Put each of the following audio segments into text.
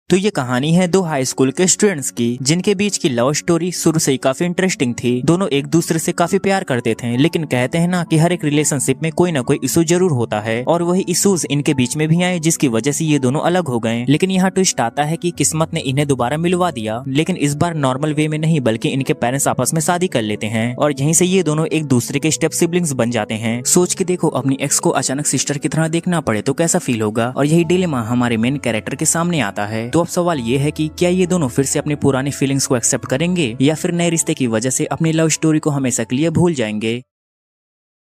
तो ये कहानी है दो हाई स्कूल के स्टूडेंट्स की, जिनके बीच की लव स्टोरी शुरू से ही काफी इंटरेस्टिंग थी। दोनों एक दूसरे से काफी प्यार करते थे, लेकिन कहते हैं ना कि हर एक रिलेशनशिप में कोई ना कोई इशू जरूर होता है, और वही इश्यूज इनके बीच में भी आए, जिसकी वजह से ये दोनों अलग हो गए। लेकिन यहाँ ट्विस्ट आता है कि किस्मत ने इन्हें दोबारा मिलवा दिया, लेकिन इस बार नॉर्मल वे में नहीं, बल्कि इनके पेरेंट्स आपस में शादी कर लेते हैं और यहीं से ये दोनों एक दूसरे के स्टेप सिबलिंग्स बन जाते हैं। सोच के देखो, अपनी एक्स को अचानक सिस्टर की तरह देखना पड़े तो कैसा फील होगा। और यही डिलेमा हमारे मेन कैरेक्टर के सामने आता है। तो अब सवाल ये है कि क्या ये दोनों फिर से अपनी पुरानी फीलिंग्स को एक्सेप्ट करेंगे, या फिर नए रिश्ते की वजह से अपनी लव स्टोरी को हमेशा के लिए भूल जाएंगे।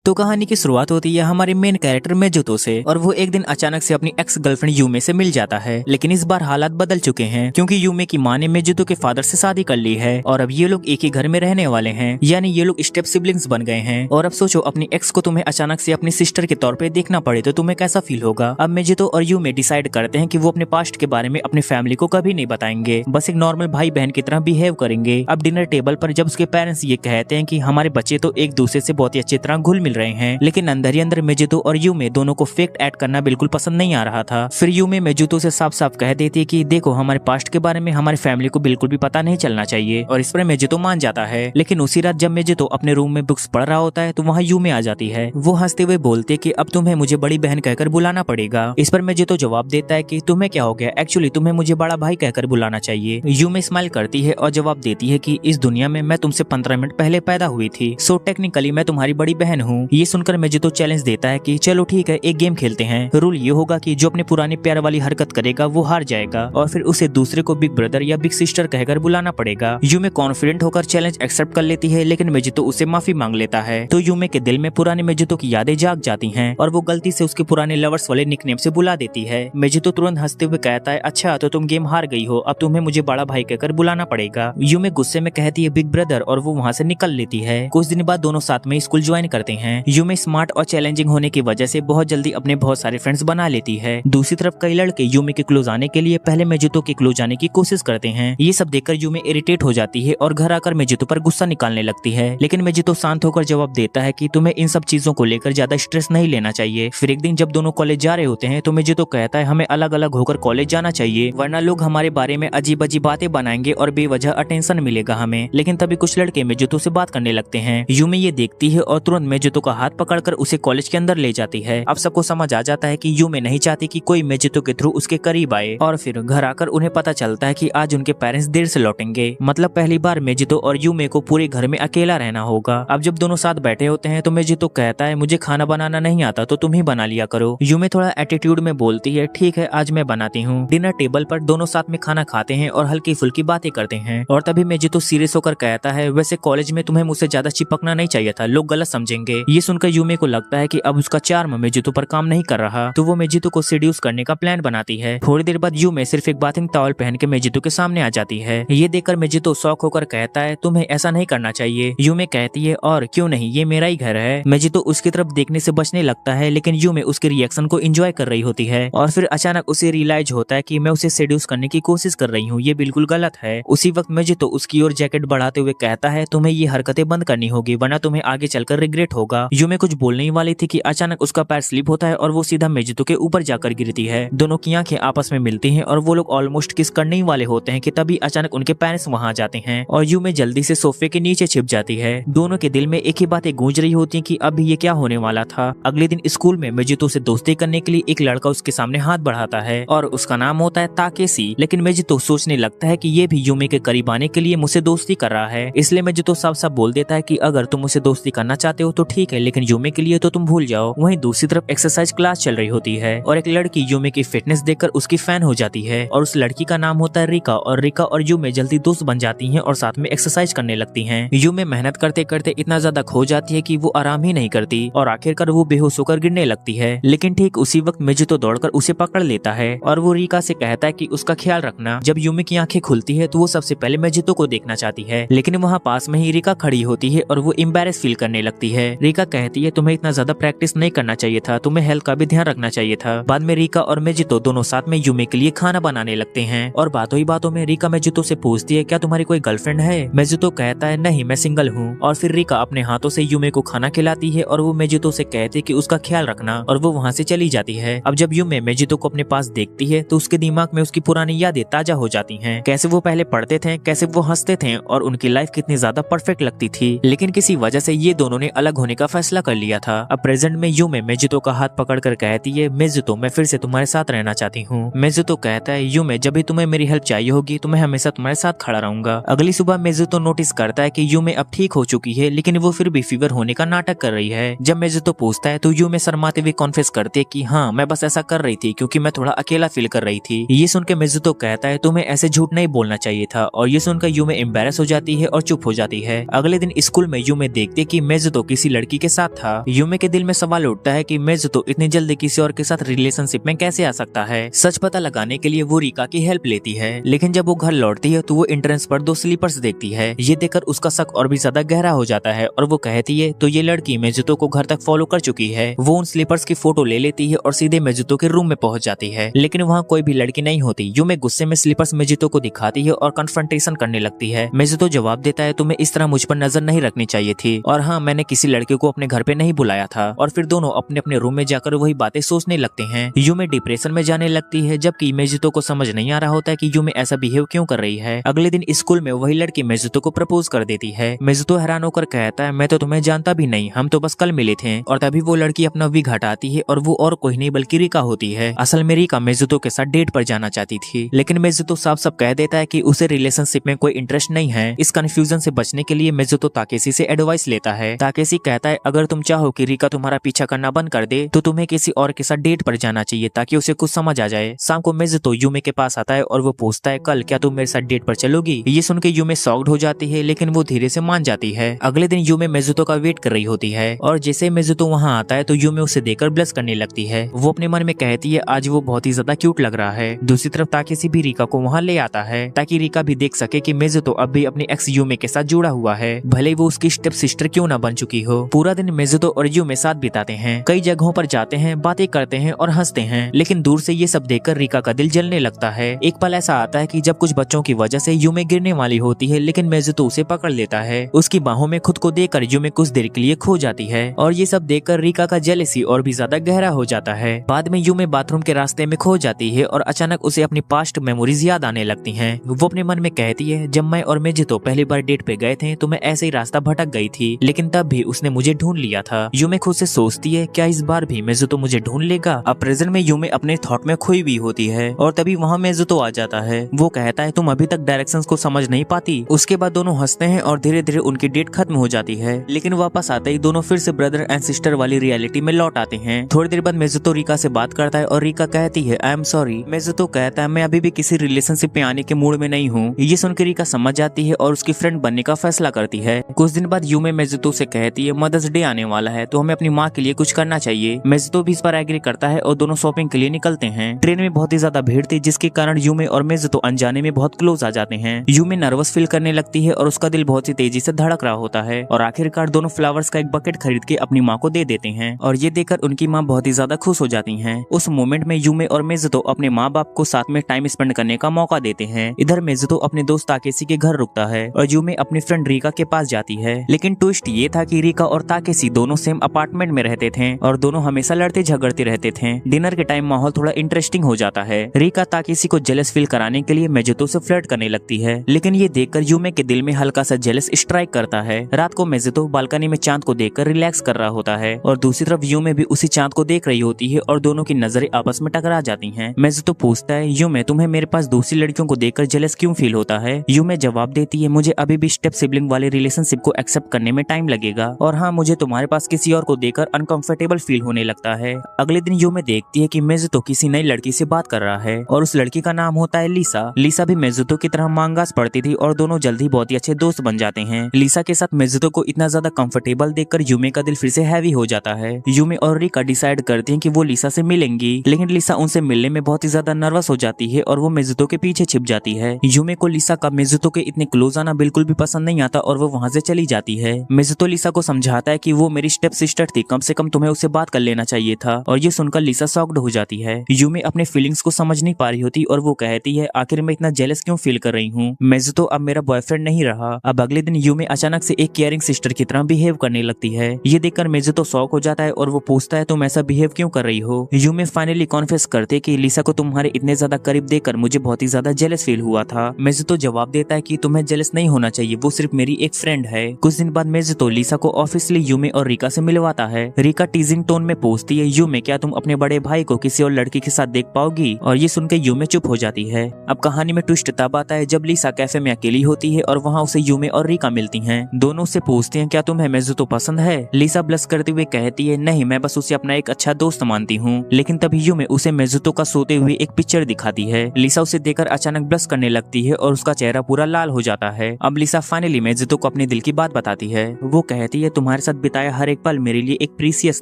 तो कहानी की शुरुआत होती है हमारे मेन कैरेक्टर मेजुतो से, और वो एक दिन अचानक से अपनी एक्स गर्लफ्रेंड यूमे से मिल जाता है। लेकिन इस बार हालात बदल चुके हैं, क्योंकि यूमे की माँ ने मेजुतो के फादर से शादी कर ली है और अब ये लोग एक ही घर में रहने वाले हैं, यानी ये लोग स्टेप सिबलिंग्स बन गए हैं। और अब सोचो, अपनी एक्स को तुम्हें अचानक से अपनी सिस्टर के तौर पे देखना पड़े तो तुम्हें कैसा फील होगा। अब मेजुतो और यूमे डिसाइड करते हैं कि वो अपने पास्ट के बारे में अपनी फैमिली को कभी नहीं बताएंगे, बस एक नॉर्मल भाई बहन की तरह बिहेव करेंगे। अब डिनर टेबल पर जब उसके पेरेंट्स ये कहते हैं कि हमारे बच्चे तो एक दूसरे से बहुत ही अच्छी तरह घुल मिल रहे हैं, लेकिन अंदर ही अंदर मेजुतो और यूमे दोनों को फेक ऐड करना बिल्कुल पसंद नहीं आ रहा था। फिर यूमे मेजुतो से साफ साफ कह देती है कि देखो, हमारे पास्ट के बारे में हमारी फैमिली को बिल्कुल भी पता नहीं चलना चाहिए, और इस पर मेजुतो मान जाता है। लेकिन उसी रात जब मेजुतो अपने रूम में बुक्स पढ़ रहा होता है तो वहाँ यूमे आ जाती है। वो हंसते हुए बोलते कि अब तुम्हें मुझे बड़ी बहन कहकर बुलाना पड़ेगा। इस पर मेजुतो जवाब देता है कि तुम्हें क्या हो गया, एक्चुअली तुम्हें मुझे बड़ा भाई कहकर बुलाना चाहिए। यूमे स्माइल करती है और जवाब देती है कि इस दुनिया में मैं तुमसे 15 मिनट पहले पैदा हुई थी, सो टेक्निकली मैं तुम्हारी बड़ी बहन हूँ। ये सुनकर मेजुतो चैलेंज देता है कि चलो ठीक है, एक गेम खेलते हैं। रूल ये होगा कि जो अपने पुरानी प्यार वाली हरकत करेगा वो हार जाएगा, और फिर उसे दूसरे को बिग ब्रदर या बिग सिस्टर कहकर बुलाना पड़ेगा। यूमे कॉन्फिडेंट होकर चैलेंज एक्सेप्ट कर लेती है, लेकिन मेजुतो उसे माफी मांग लेता है। तो यूमे के दिल में पुराने मेजुतो की यादें जाग जाती हैं, और वो गलती से उसके पुराने लवर्स वाले निकनेम से बुला देती है। मेजुतो तुरंत हंसते हुए कहता है, अच्छा तो तुम गेम हार गई हो, अब तुम्हें मुझे बड़ा भाई कहकर बुलाना पड़ेगा। यूमे गुस्से में कहती है बिग ब्रदर, और वो वहाँ से निकल लेती है। कुछ दिन बाद दोनों साथ में स्कूल ज्वाइन करते हैं। यूमे स्मार्ट और चैलेंजिंग होने की वजह से बहुत जल्दी अपने बहुत सारे फ्रेंड्स बना लेती है। दूसरी तरफ कई लड़के यूमे के क्लोज आने के लिए पहले मेजुतो के क्लोज आने की कोशिश करते हैं। ये सब देखकर यूमे इरिटेट हो जाती है और घर आकर मेजुतो पर गुस्सा निकालने लगती है। लेकिन मेजुतो शांत होकर जवाब देता है कि तुम्हें इन सब चीजों को लेकर ज्यादा स्ट्रेस नहीं लेना चाहिए। फिर एक दिन जब दोनों कॉलेज जा रहे होते हैं तो मेजुतो कहता है हमें अलग अलग होकर कॉलेज जाना चाहिए, वरना लोग हमारे बारे में अजीब अजीब बातें बनाएंगे और बेवजह अटेंशन मिलेगा हमें। लेकिन तभी कुछ लड़के मेजुतो से बात करने लगते हैं। यूमे ये देखती है और तुरंत मेजुतो का हाथ पकड़कर उसे कॉलेज के अंदर ले जाती है। अब सबको समझ आ जाता है कि यूमे नहीं चाहती कि कोई मेजुतो के थ्रू उसके करीब आए, और फिर घर आकर उन्हें पता चलता है कि आज उनके पेरेंट्स देर से लौटेंगे। मतलब पहली बार मेजुतो और यूमे को पूरे घर में अकेला रहना होगा। अब जब दोनों साथ बैठे होते हैं तो मेजुतो कहता है मुझे खाना बनाना नहीं आता तो तुम ही बना लिया करो। यूमे थोड़ा एटीट्यूड में बोलती है ठीक है, आज मैं बनाती हूँ। डिनर टेबल पर दोनों साथ में खाना खाते हैं और हल्की फुल्की बातें करते हैं, और तभी मेजुतो सीरियस होकर कहता है वैसे कॉलेज में तुम्हें मुझसे ज्यादा चिपकना नहीं चाहिए था, लोग गलत समझेंगे। ये सुनकर यूमे को लगता है कि अब उसका चार्म मेजुतो पर काम नहीं कर रहा, तो वो मेजुतो को सेड्यूस करने का प्लान बनाती है। थोड़ी देर बाद यूमे सिर्फ एक बाथिंग टॉवल पहन के मेजुतो के सामने आ जाती है। ये देखकर मेजुतो शॉक होकर कहता है तुम्हें ऐसा नहीं करना चाहिए। यूमे कहती है और क्यों नहीं, ये मेरा ही घर है। मेजुतो उसकी तरफ देखने से बचने लगता है, लेकिन यूमे उसके रिएक्शन को एंजॉय कर रही होती है, और फिर अचानक उसे रियलाइज होता है कि मैं उसे सेड्यूस करने की कोशिश कर रही हूँ, ये बिल्कुल गलत है। उसी वक्त मेजुतो उसकी ओर जैकेट बढ़ाते हुए कहता है तुम्हें ये हरकतें बंद करनी होगी, वरना तुम्हें आगे चलकर रिग्रेट होगा। यूमे कुछ बोलने ही वाली थी कि अचानक उसका पैर स्लिप होता है और वो सीधा मेजुतो के ऊपर जाकर गिरती है। दोनों की आंखें आपस में मिलती हैं और वो लोग ऑलमोस्ट किस करने ही वाले होते हैं कि तभी अचानक उनके पेरेंट्स वहां आ जाते हैं और यूमे जल्दी से सोफे के नीचे छिप जाती है। दोनों के दिल में एक ही बातें गूंज रही होती हैं कि अब ये क्या होने वाला था। अगले दिन स्कूल में मेजुतो से दोस्ती करने के लिए एक लड़का उसके सामने हाथ बढ़ाता है और उसका नाम होता है ताकेशी। लेकिन मेजुतो सोचने लगता है कि ये भी यूमे के करीब आने के लिए मुझसे दोस्ती कर रहा है, इसलिए मेजुतो साफ साफ बोल देता है कि अगर तुम मुझसे दोस्ती करना चाहते हो तो ठीक है, लेकिन यूमे के लिए तो तुम भूल जाओ। वहीं दूसरी तरफ एक्सरसाइज क्लास चल रही होती है और एक लड़की यूमे की फिटनेस देखकर उसकी फैन हो जाती है, और उस लड़की का नाम होता है रिका। और रिका और यूमे जल्दी दोस्त बन जाती हैं और साथ में एक्सरसाइज करने लगती हैं। यूमे मेहनत करते करते इतना ज्यादा खो जाती है कि वो आराम ही नहीं करती और आखिरकार वो बेहोश होकर गिरने लगती है। लेकिन ठीक उसी वक्त मेजुतो दौड़कर उसे पकड़ लेता है और वो रिका से कहता है कि उसका ख्याल रखना। जब यूमे की आंखें खुलती है तो वो सबसे पहले मेजुतो को देखना चाहती है, लेकिन वहाँ पास में ही रिका खड़ी होती है और वो एम्बैरेस फील करने लगती है। रिका कहती है तुम्हें इतना ज्यादा प्रैक्टिस नहीं करना चाहिए था, तुम्हें हेल्थ का भी ध्यान रखना चाहिए था। बाद में रिका और मेजितो दोनों साथ में यूमे के लिए खाना बनाने लगते हैं और बातों ही बातों में रिका मेजितो से पूछती है क्या तुम्हारी कोई गर्लफ्रेंड है। मेजितो कहता है नहीं मैं सिंगल हूँ। और फिर रिका अपने हाथों से यूमे को खाना खिलाती है और वो मेजितो से कहती है कि उसका ख्याल रखना और वो वहाँ से चली जाती है। अब जब यूमे मेजितो को अपने पास देखती है तो उसके दिमाग में उसकी पुरानी यादें ताजा हो जाती हैं, कैसे वो पहले पढ़ते थे, कैसे वो हंसते थे और उनकी लाइफ कितनी ज्यादा परफेक्ट लगती थी। लेकिन किसी वजह से ये दोनों ने अलग होने का फैसला कर लिया था। अब प्रेजेंट में यूमे मेजितो का हाथ पकड़कर कहती है मेजितो मैं फिर से तुम्हारे साथ रहना चाहती हूँ। मेजितो कहता है यूमे जब भी तुम्हें मेरी हेल्प चाहिए होगी तो मैं हमेशा तुम्हारे साथ खड़ा रहूंगा। अगली सुबह मेजितो नोटिस करता है कि यूमे अब ठीक हो चुकी है लेकिन वो फिर भी फीवर होने का नाटक कर रही है। जब मेजितो पूछता है तो यूमे शर्माते हुए कॉन्फेस करती है कि हाँ मैं बस ऐसा कर रही थी क्योंकि मैं थोड़ा अकेला फील कर रही थी। ये सुनकर मेजितो कहता है तुम्हें ऐसे झूठ नहीं बोलना चाहिए था और ये सुनकर यूमे एम्बैरेस हो जाती है और चुप हो जाती है। अगले दिन स्कूल में यूमे देखती है कि मेजितो किसी लड़की के साथ था। यूमे के दिल में सवाल उठता है कि मेजितो इतनी जल्दी किसी और के साथ रिलेशनशिप में कैसे आ सकता है। सच पता लगाने के लिए वो रिका की हेल्प लेती है लेकिन जब वो घर लौटती है तो वो एंट्रेंस पर 2 स्लीपर्स देखती है। ये देखकर उसका शक और भी ज्यादा गहरा हो जाता है और वो कहती है तो ये लड़की मेजितो को घर तक फॉलो कर चुकी है। वो उन स्लीपर्स की फोटो ले लेती है और सीधे मेजितो के रूम में पहुंच जाती है लेकिन वहाँ कोई भी लड़की नहीं होती। यूमे गुस्से में स्लीपर्स मेजितो को दिखाती है और कन्फ्रंटेशन करने लगती है। मेजितो जवाब देता है तुम्हें इस तरह मुझ पर नजर नहीं रखनी चाहिए थी और हाँ मैंने किसी लड़के को अपने घर पे नहीं बुलाया था। और फिर दोनों अपने अपने रूम में जाकर वही बातें सोचने लगते हैं। यूमे डिप्रेशन में जाने लगती है जबकि मेजितो को समझ नहीं आ रहा होता है कि यूमे ऐसा बिहेव क्यों कर रही है। अगले दिन स्कूल में वही लड़की मेजितो को प्रपोज कर देती है। मेजितो हैरान होकर कहता है मैं तो तुम्हें जानता भी नहीं, हम तो बस कल मिले थे। और तभी वो लड़की अपना विग हटाती है और वो और कोई नहीं बल्कि रिका होती है। असल में रिका मेजितो के साथ डेट पर जाना चाहती थी लेकिन मेजितो साफ साफ कह देता है कि उसे रिलेशनशिप में कोई इंटरेस्ट नहीं है। इस कंफ्यूजन से बचने के लिए मेजितो ताकेशी से एडवाइस लेता है। ताकेशी कहता है अगर तुम चाहो कि रिका तुम्हारा पीछा करना बंद कर दे तो तुम्हें किसी और के साथ डेट पर जाना चाहिए ताकि उसे कुछ समझ आ जाए। शाम को मेजितो यूमे के पास आता है और वो पूछता है कल क्या तुम मेरे साथ डेट पर चलोगी। ये सुन के यूमे शॉक्ड हो जाती है लेकिन वो धीरे से मान जाती है। अगले दिन यूमे मेजितो का वेट कर रही होती है और जैसे मेजितो वहाँ आता है तो यूमे उसे देखकर ब्लश करने लगती है। वो अपने मन में कहती है आज वो बहुत ही ज्यादा क्यूट लग रहा है। दूसरी तरफ ताकेशी भी रिका को वहाँ ले आता है ताकि रिका भी देख सके कि मेजितो अब भी अपनी एक्स यूमे के साथ जुड़ा हुआ है, भले वो उसकी स्टेप सिस्टर क्यों ना बन चुकी हो। पूरा दिन मेजितो और यूमे साथ बिताते हैं, कई जगहों पर जाते हैं, बातें करते हैं और हंसते हैं। लेकिन दूर से ये सब देखकर रिका का दिल जलने लगता है। एक पल ऐसा आता है कि जब कुछ बच्चों की वजह से यूमे गिरने वाली होती है लेकिन मेजितो उसे पकड़ लेता है। उसकी बाहों में खुद को देखकर यूमे कुछ देर के लिए खो जाती है और ये सब देखकर रिका का जेलसी और भी ज्यादा गहरा हो जाता है। बाद में यूमे बाथरूम के रास्ते में खो जाती है और अचानक उसे अपनी पास्ट मेमोरीज याद आने लगती हैं। वो अपने मन में कहती है जब मैं और मेजितो पहली बार डेट पे गए थे तो मैं ऐसे ही रास्ता भटक गई थी लेकिन तब भी उसने मुझे ढूंढ लिया था। यूमे खुद से सोचती है क्या इस बार भी मेजितो मुझे ढूंढ लेगा। अब प्रेजेंट में यूमे अपने थॉट में खोई हुई होती है और तभी वहाँ मेजितो आ जाता है। वो कहता है तुम अभी तक डायरेक्शंस को समझ नहीं पाती। उसके बाद दोनों हंसते हैं और धीरे धीरे उनकी डेट खत्म हो जाती है लेकिन वापस आते ही दोनों फिर से ब्रदर एंड सिस्टर वाली रियलिटी में लौट आते हैं। थोड़ी देर बाद मेजितो रिका से बात करता है और रिका कहती है आई एम सॉरी। मेजितो कहता है मैं अभी भी किसी रिलेशनशिप में आने के मूड में नहीं हूँ। ये सुनकर रिका समझ जाती है और उसकी फ्रेंड बनने का फैसला करती है। कुछ दिन बाद यूमे मेजितो से कहती है मदर्स डे आने वाला है तो हमें अपनी माँ के लिए कुछ करना चाहिए। मेजितो भी इस पर एग्री करता है और दोनों शॉपिंग के लिए निकलते हैं। ट्रेन में बहुत ही ज्यादा भीड़ थी जिसके कारण यूमे और मेजितो अनजाने में बहुत क्लोज आ जाते हैं। यूमे नर्वस फील करने लगती है और उसका दिल बहुत ही तेजी से धड़क रहा होता है और आखिरकार दोनों फ्लावर्स का एक बकेट खरीद के अपनी माँ को दे देते हैं और ये देखकर उनकी माँ बहुत ही ज्यादा खुश हो जाती हैं। उस मोमेंट में यूमे और मेजितो अपने माँ बाप को साथ में टाइम स्पेंड करने का मौका देते हैं। इधर मेजितो अपने दोस्त ताकेशी के घर रुकता है और यूमे अपनी फ्रेंड रिका के पास जाती है। लेकिन ट्विस्ट ये था कि रिका और ताकेशी दोनों सेम अपार्टमेंट में रहते थे और दोनों हमेशा लड़ते झगड़ते रहते थे। डिनर के टाइम माहौल थोड़ा इंटरेस्टिंग हो जाता है। रिका ताकेशी को जेलस फील कराने के लिए मेजितो से फ्लर्ट करने लगती है लेकिन ये देखकर यूमे के दिल में हल्का सा जेलस स्ट्राइक करता है। रात को मेजितो बालकनी में चांद को देखकर रिलैक्स कर रहा होता है और दूसरी तरफ यूमे भी उसी चांद को देख रही होती है और दोनों की नजरें आपस में टकरा जाती हैं। मेजितो पूछता है यूमे तुम्हें मेरे पास दूसरी लड़कियों को देखकर जेलस क्यों फील होता है। यूमे जवाब देती है मुझे अभी भी स्टेप सिबलिंग वाले रिलेशनशिप को एक्सेप्ट करने में टाइम लगेगा और हाँ मुझे तुम्हारे पास किसी और को देखकर अनकंफर्टेबल फील होने लगता है। अगले दिन यूमे देखती है कि मेजितो किसी नई लड़की से बात कर रहा है और उस लड़की का नाम होता है लिसा। लिसा भी मेजितो की तरह मांगास पढ़ती थी और दोनों जल्दी बहुत ही अच्छे दोस्त बन जाते हैं। लिसा के साथ मेजितो को इतना ज्यादा कंफर्टेबल देखकर यूमे का दिल फिर से हैवी हो जाता है। यूमे और रिका डिसाइड करती हैं कि वो लिसा से मिलेंगी लेकिन लिसा उनसे मिलने में बहुत ही ज्यादा नर्वस हो जाती है और वो मेजितो के पीछे छिप जाती है। यूमे को लिसा का मेजितो के इतने क्लोज आना बिल्कुल भी पसंद नहीं आता और वो वहाँ से चली जाती है। मेजितो लिसा को समझाती बताता है कि वो मेरी स्टेप सिस्टर थी, कम से कम तुम्हें उससे बात कर लेना चाहिए था। और ये सुनकर लिसा शॉक्ड हो जाती है। यूमी अपने फीलिंग्स को समझ नहीं पा रही होती और वो कहती है आखिर मैं इतना जेलस क्यों फील कर रही हूँ, मेजुतो अब मेरा बॉयफ्रेंड नहीं रहा। अब अगले दिन यूमी अचानक से एक केयरिंग सिस्टर की तरह बिहेव करने लगती है। ये देखकर मेजुतो शॉक हो जाता है और वो पूछता है तुम ऐसा बिहेव क्यों कर रही हो। यूमी फाइनली कॉन्फेस करते कि लिसा को तुम्हारे इतने ज्यादा करीब देखकर मुझे बहुत ही ज्यादा जेलस फील हुआ था। मेजुतो जवाब देता है कि तुम्हें जेलस नहीं होना चाहिए, वो सिर्फ मेरी एक फ्रेंड है। कुछ दिन बाद मेजुतो लिसा को ऑफिशियली यूमी और रिका से मिलवाता है। रिका टीजिंग टोन में पूछती है यूमी क्या तुम अपने बड़े भाई को किसी और लड़की के साथ देख पाओगी, और ये सुनकर यूमी चुप हो जाती है। अब कहानी में ट्विस्ट तब आता है जब लिसा कैफे में अकेली होती है और वहाँ उसे यूमी और रिका मिलती हैं। दोनों उससे पूछती हैं क्या तुम्हें मेजुतो पसंद है। लिसा ब्लश करते हुए कहती है नहीं, मैं बस उसे अपना एक अच्छा दोस्त मानती हूँ। लेकिन तभी यूमी उसे मेजुतो का सोते हुए एक पिक्चर दिखाती है। लिसा उसे देखकर अचानक ब्लश करने लगती है और उसका चेहरा पूरा लाल हो जाता है। अब लिसा फाइनली मेजुतो को अपने दिल की बात बताती है। वो कहती है तुम्हारे साथ बिताया हर एक पल मेरे लिए एक प्रीसियस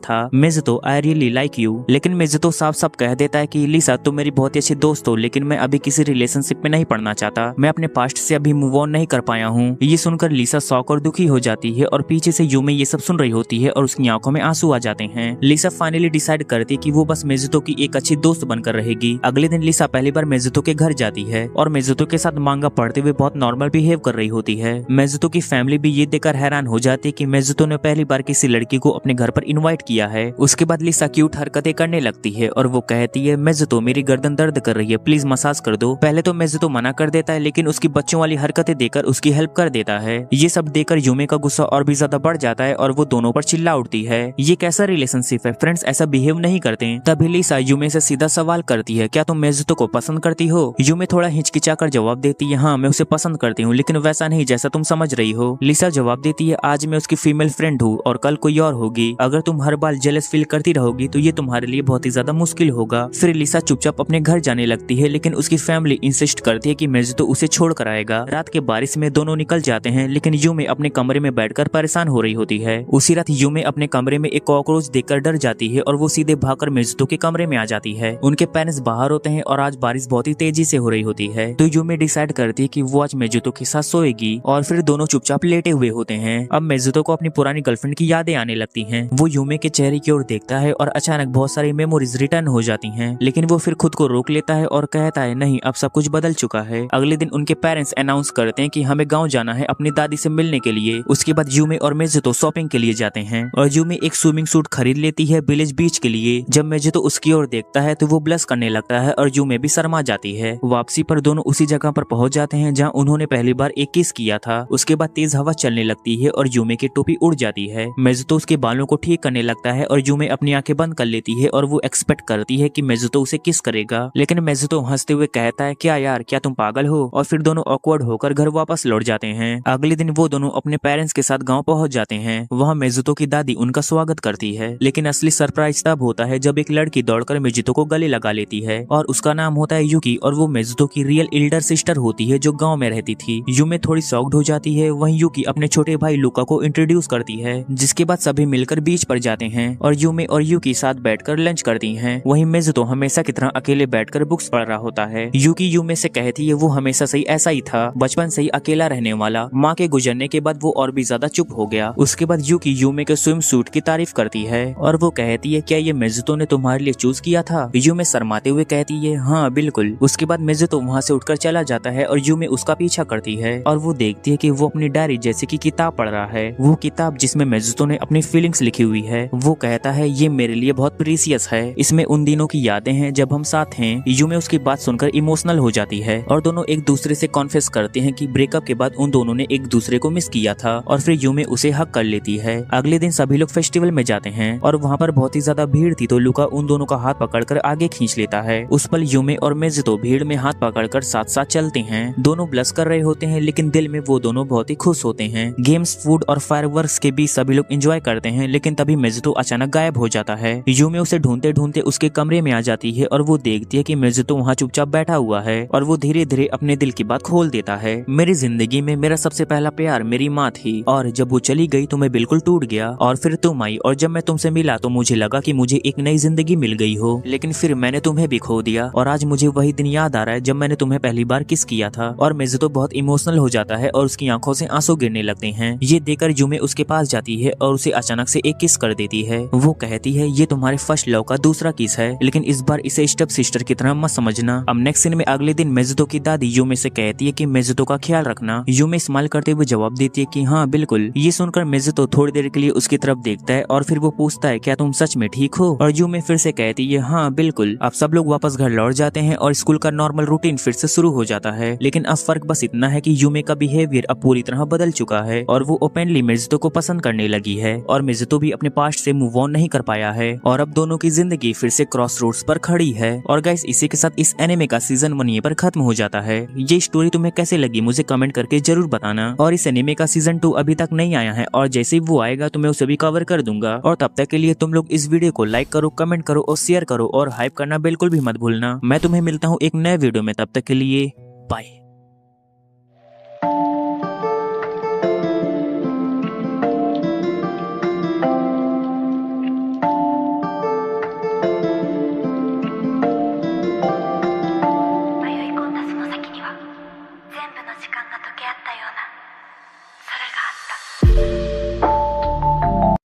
था मेजुतो, आई रियली लाइक यू। लेकिन मेजुतो साफ साफ कह देता है कि लिसा तुम मेरी बहुत ही अच्छी दोस्त हो, लेकिन मैं अभी किसी रिलेशनशिप में नहीं पड़ना चाहता, मैं अपने पास्ट से अभी मूव ऑन नहीं कर पाया हूँ। ये सुनकर लिसा शॉक और दुखी हो जाती है और पीछे से यूमी ये सब सुन रही होती है और उसकी आंखों में आंसू आ जाते हैं। लिसा फाइनली डिसाइड करती है कि वो बस मेजुतो की एक अच्छी दोस्त बनकर रहेगी। अगले दिन लिसा पहली बार मेजुतो के घर जाती है और मेजुतो के साथ मांगा पढ़ते हुए बहुत नॉर्मल बिहेव कर रही होती है। मेजुतो की फैमिली भी ये देखकर हैरान हो जाती है कि मेजुतो ने पहली बार किसी लड़की को अपने घर पर इनवाइट किया है। उसके बाद लिसा क्यूट हरकतें करने लगती है और वो कहती है मेजुतो मेरी गर्दन दर्द कर रही है, प्लीज मसाज कर दो। पहले तो मेजुतो मना कर देता है, लेकिन उसकी बच्चों वाली हरकतें देखकर उसकी हेल्प कर देता है। ये सब देखकर यूमी का गुस्सा और भी ज्यादा बढ़ जाता है और वो दोनों पर चिल्ला उठती है ये कैसा रिलेशनशिप है, फ्रेंड्स ऐसा बिहेव नहीं करते। तभी लिसा यूमी से सीधा सवाल करती है क्या तुम मेजुतो को पसंद करती हो। यूमी थोड़ा हिचकिचाकर जवाब देती है हाँ मैं उसे पसंद करती हूँ, लेकिन वैसा नहीं जैसा तुम समझ रही हो। लिसा जवाब देती है आज मैं उसकी फीमेल फ्रेंड हूँ और कल कोई और होगी। अगर तुम हर बार जेलस फील करती रहोगी तो ये तुम्हारे लिए बहुत ही ज्यादा मुश्किल होगा। फिर लिसा चुपचाप अपने घर जाने लगती है, लेकिन उसकी फैमिली इंसिस्ट करती है कि मेजुतो उसे छोड़ कर आएगा। रात के बारिश में दोनों निकल जाते हैं, लेकिन यूमी अपने कमरे में बैठकर परेशान हो रही होती है। उसी रात यूमी अपने कमरे में एक कॉकरोच देखकर डर जाती है और वो सीधे भागकर मेजुतो के कमरे में आ जाती है। उनके पेरेंट्स बाहर होते हैं और आज बारिश बहुत ही तेजी से हो रही होती है, तो यूमी डिसाइड करती है कि वो आज मेजुतो के साथ सोएगी और फिर दोनों चुपचाप लेटे हुए होते हैं। अब मेजुतो को अपनी पुरानी गर्लफ्रेंड की यादें आने लगती हैं। वो यूमी के चेहरे की ओर देखता है और अचानक बहुत सारी मेमोरीज रिटर्न हो जाती हैं, लेकिन वो फिर खुद को रोक लेता है और कहता है नहीं अब सब कुछ बदल चुका है। अगले दिन उनके पेरेंट्स अनाउंस करते हैं कि हमें गाँव जाना है अपनी दादी से मिलने के लिए। उसके बाद यूमी और मेजुतो शॉपिंग के लिए जाते हैं और यूमी एक स्विमिंग सूट खरीद लेती है विलेज बीच के लिए। जब मेजुतो उसकी ओर देखता है तो वो ब्लश करने लगता है और यूमी भी शर्मा जाती है। वापसी पर दोनों उसी जगह पर पहुंच जाते हैं जहां उन्होंने पहली बार एक किस किया था। उसके बाद तेज हवा चलने लगती है और यूमी की टोपी उड़ जाती है। मेजुतो उसके बालों को ठीक करने लगता है और यूमी अपनी आंखें बंद कर लेती है और वो एक्सपेक्ट करती है कि मेजुतो उसे किस करेगा, लेकिन मेजुतो हंसते हुए कहता है क्या यार क्या तुम पागल हो, और फिर दोनों ऑकवर्ड होकर घर वापस लौट जाते हैं। अगले दिन वो दोनों अपने पेरेंट्स के साथ गाँव पहुँच जाते हैं। वहाँ मेजुतो की दादी उनका स्वागत करती है, लेकिन असली सरप्राइज तब होता है जब एक लड़की दौड़कर मेजुतो को गले लगा लेती है और उसका नाम होता है यूकी और वो मेजुतो की रियल एल्डर सिस्टर होती है जो गांव में रहती थी। यूमी थोड़ी शॉक्ड हो जाती है। वहीं यूकी अपने छोटे भाई लुका को इंट्रोड्यूस करती है, जिसके बाद सभी मिलकर बीच पर जाते हैं और यूमी और यूकी साथ बैठकर लंच करती हैं। वहीं मेजुतो हमेशा की तरह अकेले बैठकर बुक्स पढ़ रहा होता है। यूकी यूमी से कहती है वो हमेशा से ऐसा ही था, बचपन से ही अकेला रहने वाला। माँ के गुजरने के बाद वो और भी ज्यादा चुप हो गया। उसके बाद यूकी यूमी के स्विम सूट की तारीफ करती है और वो कहती है क्या ये मेजुतो ने तुम्हारे लिए चूज किया था। यूमी शर्माते हुए कहती है हाँ बिल्कुल। उसके बाद मेजुतो वहाँ से उठकर चला जाता है और यूमी उसका पीछा करती है और वो देखती है कि वो अपनी डायरी जैसे कि किताब पढ़ रहा है। वो किताब जिसमें मेजुतो ने अपनी फीलिंग्स लिखी हुई है। वो कहता है ये मेरे लिए बहुत प्रीसियस है, इसमें उन दिनों की यादें हैं जब हम साथ हैं। यूमी उसकी बात सुनकर इमोशनल हो जाती है और दोनों एक दूसरे से कॉन्फेस करते हैं कि ब्रेकअप के बाद उन दोनों ने एक दूसरे को मिस किया था और फिर यूमी उसे हक कर लेती है। अगले दिन सभी लोग फेस्टिवल में जाते हैं और वहाँ पर बहुत ही ज्यादा भीड़ थी, तो लुका उन दोनों का हाथ पकड़कर आगे खींच लेता है। उस पल यूमी और मेजुतो भीड़ में हाथ पकड़कर साथ साथ चलते हैं। दोनों ब्लश कर रहे होते हैं, लेकिन दिल में वो दोनों बहुत ही खुश होते हैं। गेम्स, फूड और फायरवर्क्स के बीच सभी लोग एंजॉय करते हैं, लेकिन तभी मेजुतो अचानक गायब हो जाता है। यूमी उसे ढूंढते ढूंढते उसके कमरे में आ जाती है और वो देखती है कि मेजुतो वहाँ चुपचाप बैठा हुआ है और वो धीरे धीरे अपने दिल की बात खोल देता है। मेरी जिंदगी में मेरा सबसे पहला प्यार मेरी माँ थी और जब वो चली गई तो मैं बिल्कुल टूट गया और फिर तुम आई और जब मैं तुमसे मिला तो मुझे लगा कि मुझे एक नई जिंदगी मिल गई हो, लेकिन फिर मैंने तुम्हें भी खो दिया और आज मुझे वही दिन याद आ रहा है जब मैंने तुम्हें पहली बार किस किया था। और मेजुतो बहुत इमोशनल हो जाता है और उसकी आंखों से आंसू गिरने लगते हैं। ये देखकर यूमी उसके पास जाती है और उसे अचानक से एक किस कर देती है। वो कहती है ये तुम्हारे फर्स्ट लव का दूसरा किस है, लेकिन इस बार इसे स्टेप सिस्टर की तरह मत समझना। अब नेक्स्ट सीन में अगले दिन मेजुतो की दादी यूमे से कहती है कि मेजुतो का ख्याल रखना। यूमे स्माइल करते हुए जवाब देती है कि हाँ बिल्कुल। ये सुनकर मेजुतो थोड़ी देर के लिए उसकी तरफ देखता है और फिर वो पूछता है क्या तुम सच में ठीक हो, और यूमे फिर से कहती है हाँ बिल्कुल। अब सब लोग वापस घर लौट जाते हैं और स्कूल का नॉर्मल रूटीन फिर से शुरू हो जाता है, लेकिन अब फर्क बस इतना है कि यूमे का बिहेवियर अब पूरी तरह बदल चुका है और वो ओपनली मेजुतो को पसंद करने लगी है और मेजुतो भी अपने पास्ट से मूव ऑन नहीं कर पाया है और अब दोनों की जिंदगी फिर से क्रॉस रोड्स पर खड़ी है। और गाइस इसी के साथ इस एनिमे का सीजन 1 पर खत्म हो जाता है। ये स्टोरी तुम्हें कैसे लगी मुझे कमेंट करके जरूर बताना, और इस एनिमे का सीजन 2 अभी तक नहीं आया है और जैसे ही वो आएगा तो मैं उसे भी कवर कर दूंगा। और तब तक के लिए तुम लोग इस वीडियो को लाइक करो, कमेंट करो और शेयर करो और हाइप करना बिल्कुल भी मत भूलना। मैं तुम्हें मिलता हूँ एक नए वीडियो में, तब तक के लिए बाय।